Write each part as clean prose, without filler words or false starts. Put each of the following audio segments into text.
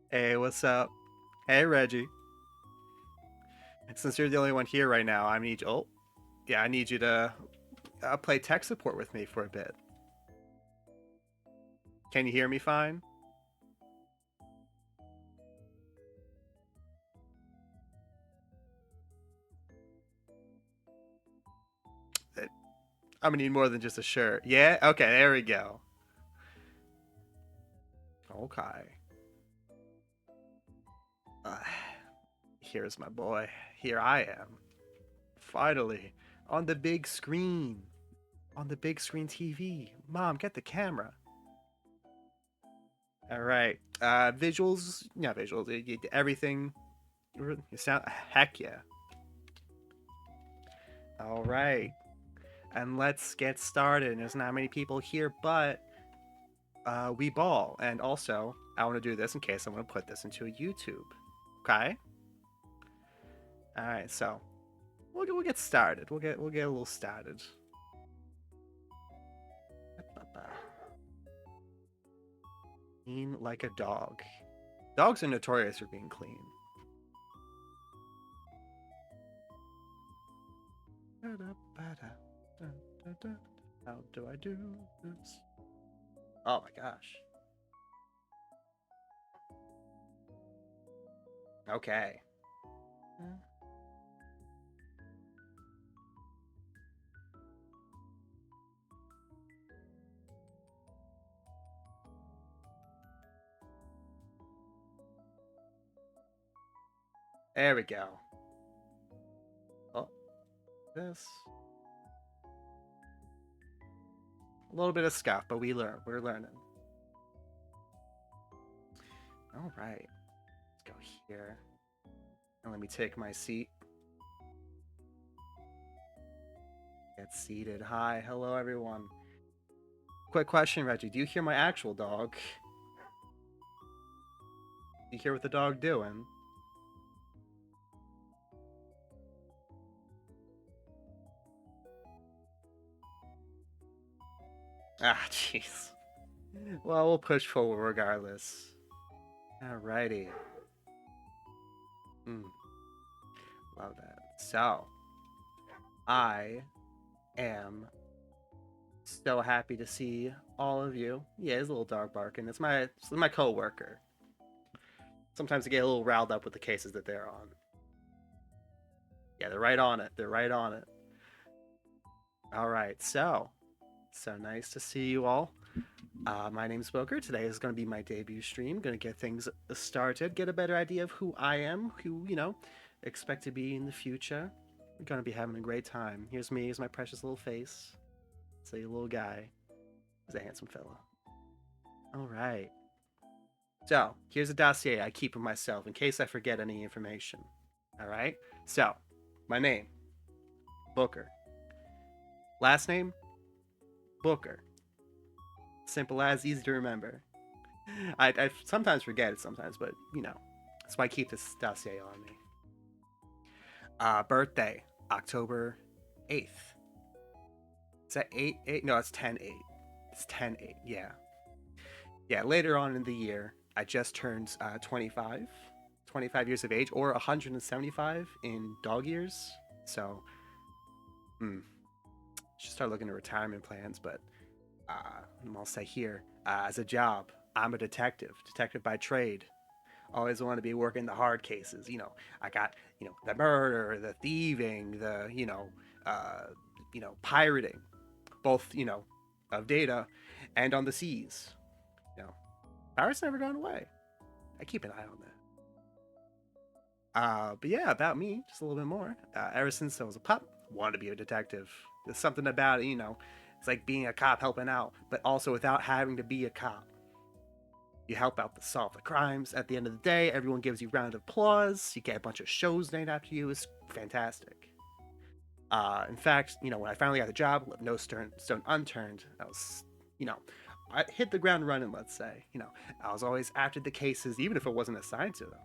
Hey, what's up? Hey, Reggie. Since you're the only one here right now, I need you to play tech support with me for a bit. Can you hear me fine? Uh, I'm gonna need more than just a shirt. Yeah? Okay, there we go. Okay. Uh, Here's my boy. Here I am. Finally, on the big screen. On the big screen TV. Mom, get the camera. All right. Visuals. Yeah, visuals. Everything. You sound. Heck yeah. All right. And let's get started. There's not many people here, but we ball. And also, I want to do this in case I want to put this into a YouTube. Okay. All right. So we'll get started. We'll get a little started. Clean like a dog. Dogs are notorious for being clean. How do I do this? Oh my gosh. Okay. There we go. Oh, this. A little bit of scuff, but we're learning. All right. Let's go here. And let me take my seat. Get seated. Hi. Hello, everyone. Quick question, Reggie. Do you hear my actual dog? Do you hear what the dog doing? Ah, jeez. Well, we'll push forward regardless. Alrighty. Mm, love that. So, I am so happy to see all of you. Yeah, his little dog barking. It's my coworker. Sometimes I get a little riled up with the cases that they're on. Yeah, they're right on it. They're right on it. All right, so nice to see you all. My name's Booker. Today is going to be my debut stream. Going to get things started, get a better idea of who I am, who expect to be in the future. We're going to be having a great time. Here's me. Here's my precious little face. It's a little guy. He's a handsome fella. All right. So here's a dossier I keep of myself in case I forget any information. All right. So my name, Booker. Last name, Booker. Simple as, easy to remember. I sometimes forget it sometimes, but that's why I keep this dossier on me. Birthday, October 8th. Is that 8 8? No, it's 10/8. It's 10/8. Yeah. Yeah, later on in the year, I just turned 25. 25 years of age, or 175 in dog years. So, should start looking at retirement plans, but I'll say here, as a job, I'm a detective by trade. Always want to be working the hard cases. I got the murder, the thieving, the pirating, both of data and on the seas. You know, pirates never gone away. I keep an eye on that. But yeah, about me, just a little bit more. Ever since I was a pup, wanted to be a detective. There's something about it. It's like being a cop helping out, but also without having to be a cop. You help out to solve the crimes. At the end of the day, everyone gives you a round of applause. You get a bunch of shows named after you. It's fantastic. In fact, when I finally got the job, left no stone unturned. You know, I hit the ground running. Let's say, I was always after the cases, even if it wasn't assigned to them.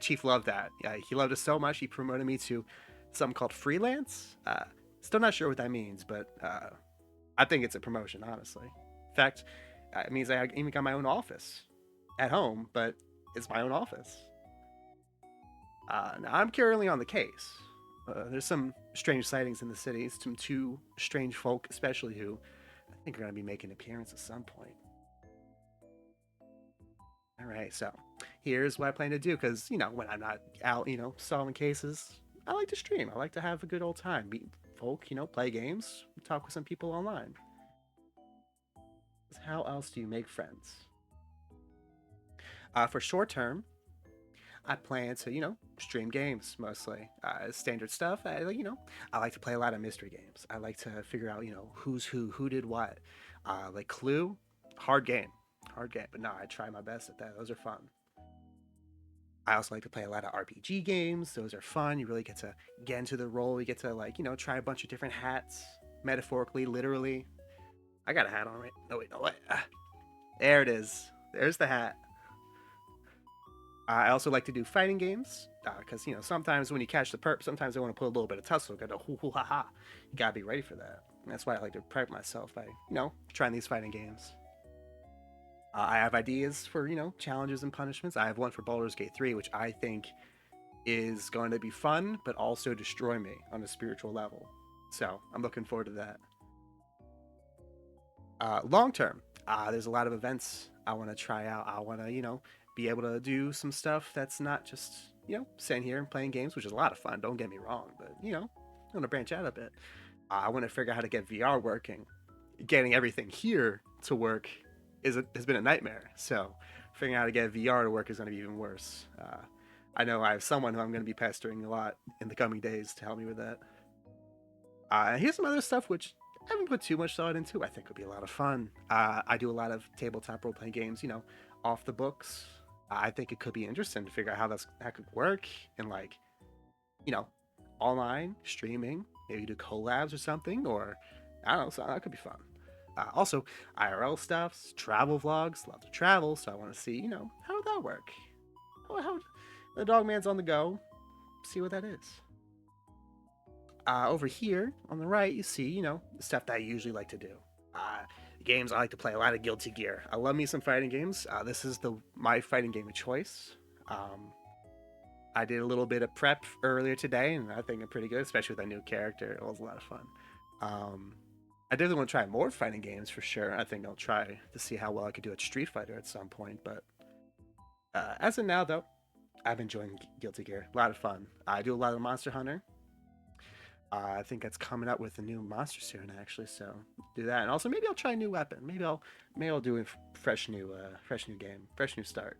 Chief loved that. He loved it so much. He promoted me to something called freelance. Still not sure what that means, but I think it's a promotion, honestly. In fact, it means I even got my own office at home, but is my own office. Now I'm currently on the case. There's some strange sightings in the city. Some two strange folk, especially who I think are going to be making an appearance at some point. All right, so here's what I plan to do because, when I'm not out, solving cases, I like to stream. I like to have a good old time, meet folk, play games, talk with some people online. How else do you make friends? For short term, I plan to, stream games mostly. Standard stuff. I like to play a lot of mystery games. I like to figure out, who's who did what. Like Clue, hard game. But no, I try my best at that. Those are fun. I also like to play a lot of RPG games. Those are fun. You really get to get into the role. You get to try a bunch of different hats, metaphorically, literally. I got a hat on right. No wait, no what? There it is. There's the hat. I also like to do fighting games because sometimes when you catch the perp, sometimes I want to put a little bit of tussle. Got to hoo hoo ha ha. You gotta be ready for that. And that's why I like to prep myself by trying these fighting games. I have ideas for challenges and punishments. I have one for Baldur's Gate 3, which I think is going to be fun, but also destroy me on a spiritual level. So I'm looking forward to that. Long term, there's a lot of events I want to try out. I want to be able to do some stuff that's not just sitting here and playing games, which is a lot of fun. Don't get me wrong, but I want to branch out a bit. I want to figure out how to get VR working. Getting everything here to work has been a nightmare. So figuring out how to get VR to work is going to be even worse. I know I have someone who I'm going to be pestering a lot in the coming days to help me with that. Here's some other stuff which I haven't put too much thought into. I think would be a lot of fun. I do a lot of tabletop role playing games, off the books. I think it could be interesting to figure out how that could work and you know, online streaming. Maybe do collabs or something, or I don't know. So that could be fun. Also, IRL stuff, travel vlogs. Love to travel, so I want to see, how would that work? How the dog man's on the go. See what that is. Over here on the right, you see, the stuff that I usually like to do. Games I like to play a lot of Guilty Gear. I love me some fighting games. This is my fighting game of choice. I did a little bit of prep earlier today, and I think I'm pretty good, especially with that new character. It was a lot of fun. I definitely want to try more fighting games for sure. I think I'll try to see how well I could do at Street Fighter at some point. But as of now, though, I've been enjoying Guilty Gear. A lot of fun. I do a lot of Monster Hunter. I think that's coming out with a new monster soon, actually. So do that, and also maybe I'll try a new weapon. Maybe I'll do a fresh new game, fresh new start.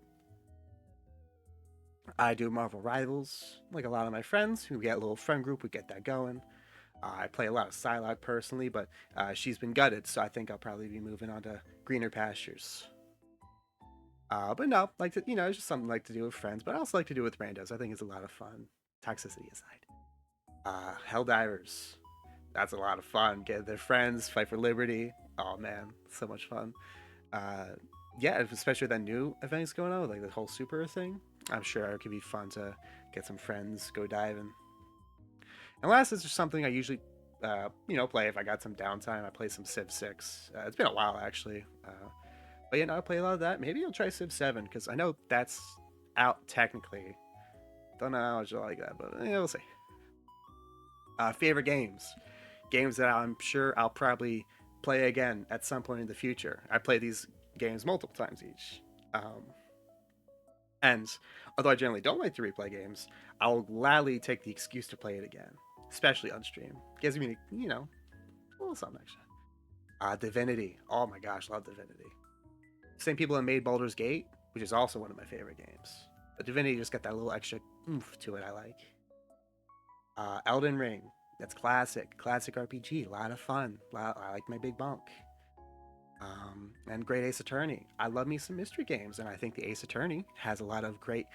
I do Marvel Rivals, like a lot of my friends. We get a little friend group. We get that going. I play a lot of Psylocke personally, but she's been gutted, so I think I'll probably be moving on to greener pastures. But no, like to, it's just something I like to do with friends, but I also like to do with randos. I think it's a lot of fun. Toxicity aside. Helldivers. That's a lot of fun. Get their friends, fight for liberty. Oh man, so much fun. Uh, yeah, especially with that new event going on, like the whole super thing. I'm sure it could be fun to get some friends, go diving. And last is just something I usually, play if I got some downtime. I play some Civ 6. It's been a while actually, but I play a lot of that. Maybe I'll try Civ 7 because I know that's out technically. Don't know how much I like that, but we'll see. Favorite games that I'm sure I'll probably play again at some point in the future. I play these games multiple times each. And although I generally don't like to replay games, I'll gladly take the excuse to play it again, especially on stream. Gives me, a little something extra. Divinity. Oh my gosh, love Divinity. Same people that made Baldur's Gate, which is also one of my favorite games. But Divinity just got that little extra oomph to it I like. Elden Ring. That's classic RPG. A lot of fun. I like my big bunk. And great Ace Attorney. I love me some mystery games, and I think the Ace Attorney has a lot of great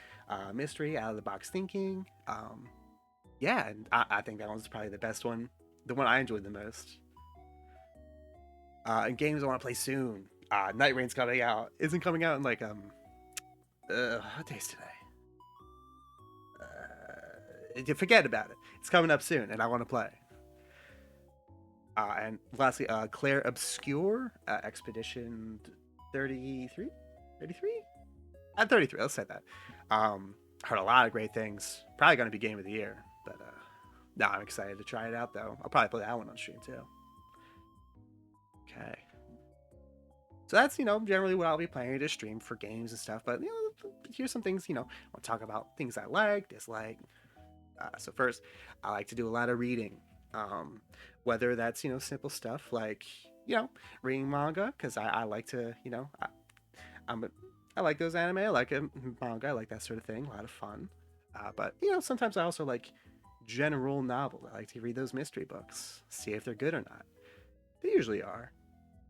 mystery, out of the box thinking. Yeah, and I think that one's probably the best one, the one I enjoyed the most. And games I want to play soon. Night Rain's coming out. Isn't coming out in like what day's today? Forget about it. It's coming up soon, and I want to play. And lastly, Claire Obscure Expedition 33? 33? At 33, let's say that. Heard a lot of great things. Probably going to be game of the year, but no, I'm excited to try it out though. I'll probably play that one on stream too. Okay. So that's, generally what I'll be planning to stream for games and stuff. But, here's some things, I'll talk about things I like, dislike. So first, I like to do a lot of reading. Whether that's, simple stuff like, reading manga, because I like to, I'm a, I like those anime. I like manga. I like that sort of thing. A lot of fun. But, sometimes I also like general novels. I like to read those mystery books, see if they're good or not. They usually are.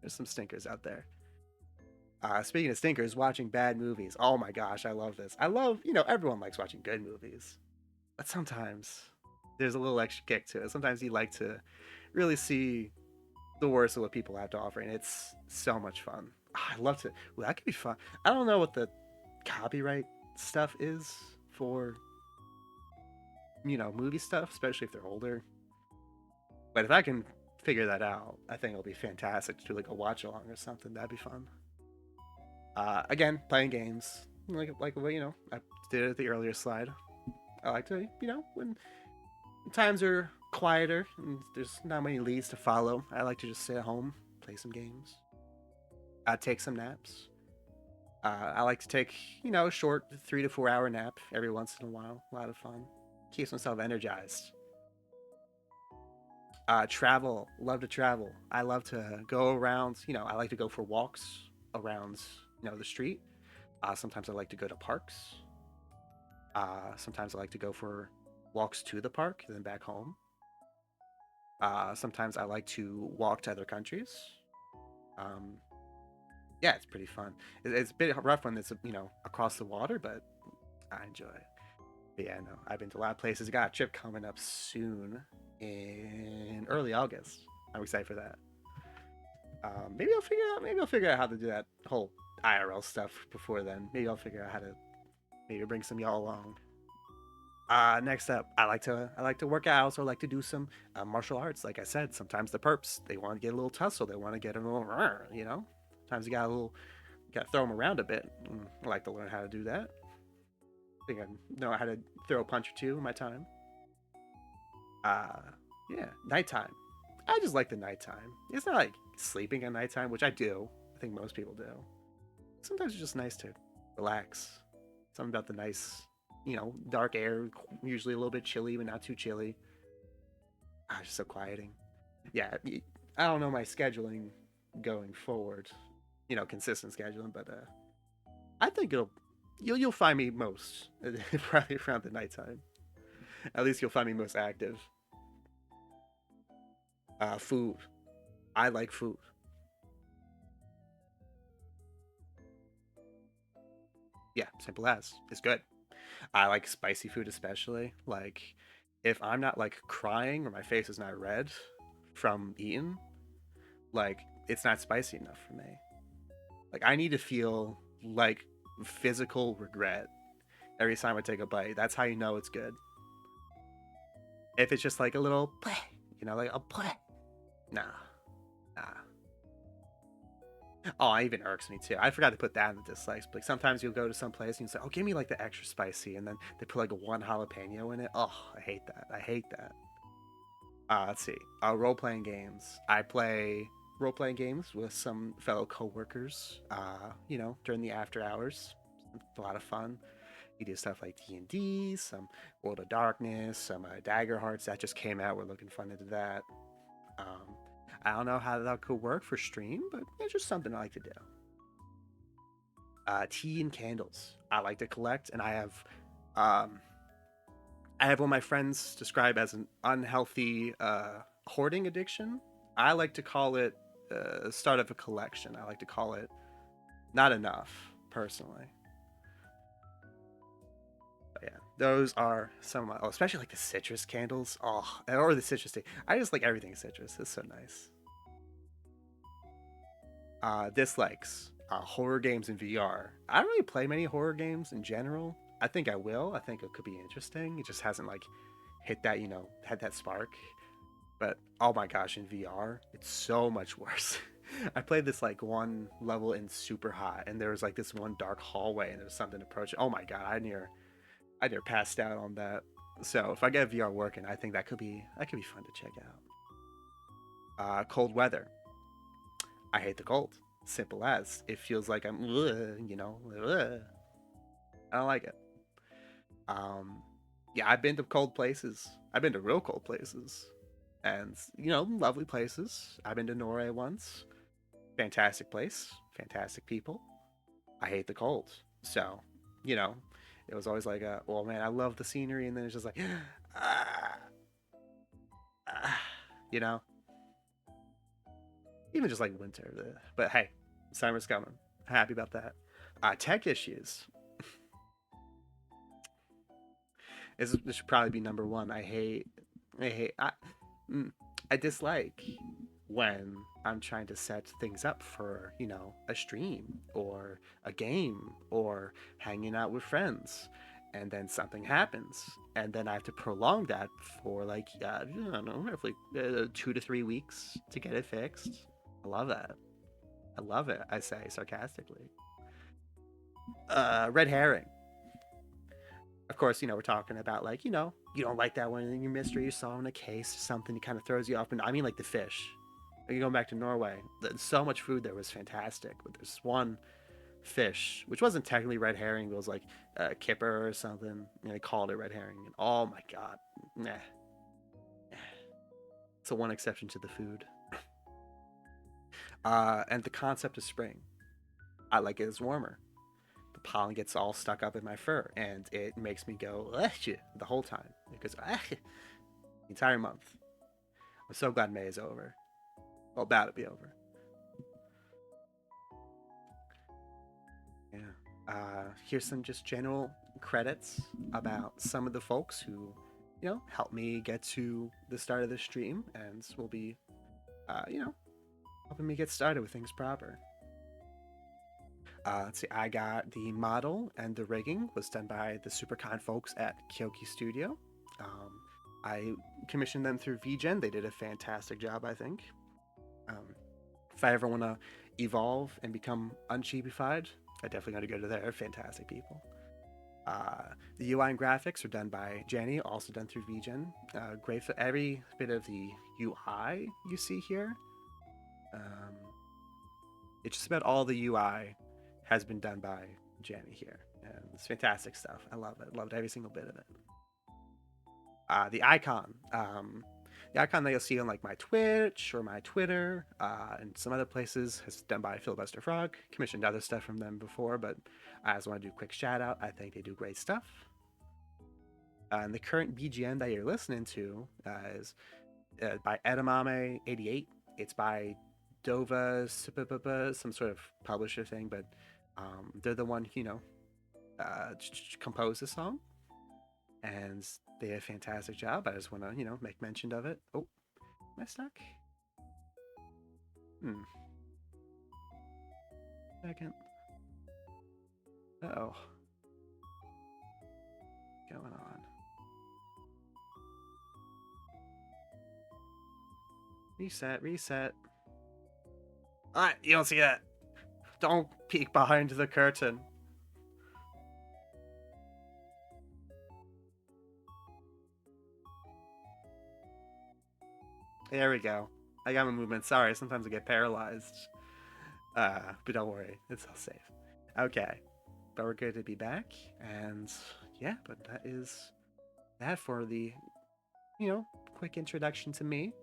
There's some stinkers out there. Speaking of stinkers, watching bad movies. Oh my gosh, I love this. I love, everyone likes watching good movies. But sometimes there's a little extra kick to it. Sometimes you like to really see the worst of what people have to offer, and it's so much fun. I love to. Well, that could be fun. I don't know what the copyright stuff is for, movie stuff, especially if they're older. But if I can figure that out, I think it'll be fantastic to do like a watch along or something. That'd be fun. Again, playing games like what I did at the earlier slide. I like to when times are quieter and there's not many leads to follow. I like to just sit at home, play some games, take some naps. I like to take a short 3 to 4 hour nap every once in a while. A lot of fun. Keeps myself energized. Travel. Love to travel. I love to go around. I like to go for walks around the street. Sometimes I like to go to parks. Sometimes I like to go for walks to the park and then back home. Sometimes I like to walk to other countries. Um, yeah, it's pretty fun. It's a bit rough when it's across the water, but I enjoy it. But yeah, no, I've been to a lot of places. I got a trip coming up soon in early August. I'm excited for that. Maybe I'll figure out. Maybe I'll figure out how to do that whole IRL stuff before then. Maybe I'll figure out how to maybe bring some y'all along. Next up, I like to work out. I also like to do some martial arts. Like I said, sometimes the perps they want to get a little tussle. They want to get a little, Sometimes you got to throw them around a bit. I like to learn how to do that. I think I know how to throw a punch or two in my time. Uh, yeah, nighttime. I just like the nighttime. It's not like sleeping at nighttime, which I do. I think most people do. Sometimes it's just nice to relax. Something about the nice, dark air, usually a little bit chilly, but not too chilly. Just so quieting. Yeah, I don't know my scheduling going forward, consistent scheduling, but I think you'll find me most probably around the nighttime. At least you'll find me most active. Food. I like food. Yeah, simple as. It's good. I like spicy food especially. Like if I'm not like crying or my face is not red from eating, like it's not spicy enough for me. Like I need to feel like physical regret every time I take a bite. That's how you know it's good. If it's just like a little, bleh, like a bleh, nah, nah. Oh, it even irks me too. I forgot to put that in the dislikes. But like sometimes you'll go to some place and you say, "Oh, give me like the extra spicy," and then they put like one jalapeno in it. Oh, I hate that. I hate that. Let's see. Role playing games. I play role playing games with some fellow coworkers. During the after hours. It's a lot of fun. You do stuff like D&D, some World of Darkness, some Dagger Hearts that just came out. We're looking fun into that. Um, I don't know how that could work for stream, but it's just something I like to do. Tea and candles. I like to collect, and um, I have what my friends describe as an unhealthy hoarding addiction. I like to call it start of a collection. I like to call it not enough, personally. But yeah, those are some of my, especially like the citrus candles. Oh, or the citrus tea. I just like everything citrus. It's so nice. Dislikes. Horror games in VR. I don't really play many horror games in general. I think I will. I think it could be interesting. It just hasn't like hit that, had that spark. But oh my gosh, in VR, it's so much worse. I played this like one level in super hot, and there was like this one dark hallway, and there was something approaching. Oh my god, I near passed out on that. So if I get VR working, I think that could be fun to check out. Cold weather. I hate the cold. Simple as. It feels like I'm, you know, I don't like it. Um, yeah, I've been to cold places. I've been to real cold places, and lovely places. I've been to Norway once. Fantastic place, fantastic people. I hate the cold, so you know, it was always like, well, man, I love the scenery, and then it's just like, ah, ah, you know, even just like winter. But hey, summer's coming. Happy about that. Tech issues. This should probably be number one. I hate, mm, I dislike when I'm trying to set things up for, a stream or a game or hanging out with friends. And then something happens. And then I have to prolong that for like, I don't know, roughly 2 to 3 weeks to get it fixed. I love that. I love it, I say sarcastically. Red herring. Of course, we're talking about like, you don't like that one in your mystery you saw in a case or something. It kind of throws you off. And I mean, like the fish. Like, going back to Norway, so much food there was fantastic. But there's one fish, which wasn't technically red herring, but it was like kipper or something. And they called it red herring. And oh my god, nah. It's the one exception to the food. And the concept of spring. I like it as warmer. The pollen gets all stuck up in my fur, and it makes me go the whole time because the entire month. I'm so glad May is over. Well, about to be over. Yeah. Here's some just general credits about some of the folks who, helped me get to the start of the stream and will be, helping me get started with things proper. Let's see, I got the model and the rigging was done by the super kind folks at Kyoki Studio. Um, I commissioned them through VGen. They did a fantastic job, I think. Um, if I ever want to evolve and become uncheapified, I definitely got to go to there. Fantastic people. The UI and graphics are done by Jenny, also done through VGen. Great for every bit of the UI you see here. Um, it's just about all the UI has been done by Jenny here. And it's fantastic stuff. I love it. Loved every single bit of it. The icon. The icon that you'll see on like my Twitch or my Twitter and some other places is done by Filibuster Frog. Commissioned other stuff from them before, but I just want to do a quick shout out. I think they do great stuff. And the current BGM that you're listening to is by Edamame88. It's by Dova, some sort of publisher thing, but they're the one, composed the song. And they did a fantastic job. I just want to, make mention of it. Oh, am I stuck? Second. Uh-oh. What's going on? Reset. Alright, you don't see that. Don't peek behind the curtain. There we go. I got my movement. Sorry, sometimes I get paralyzed. But don't worry, it's all safe. Okay, but we're good to be back, and yeah, but that is that for the, quick introduction to me.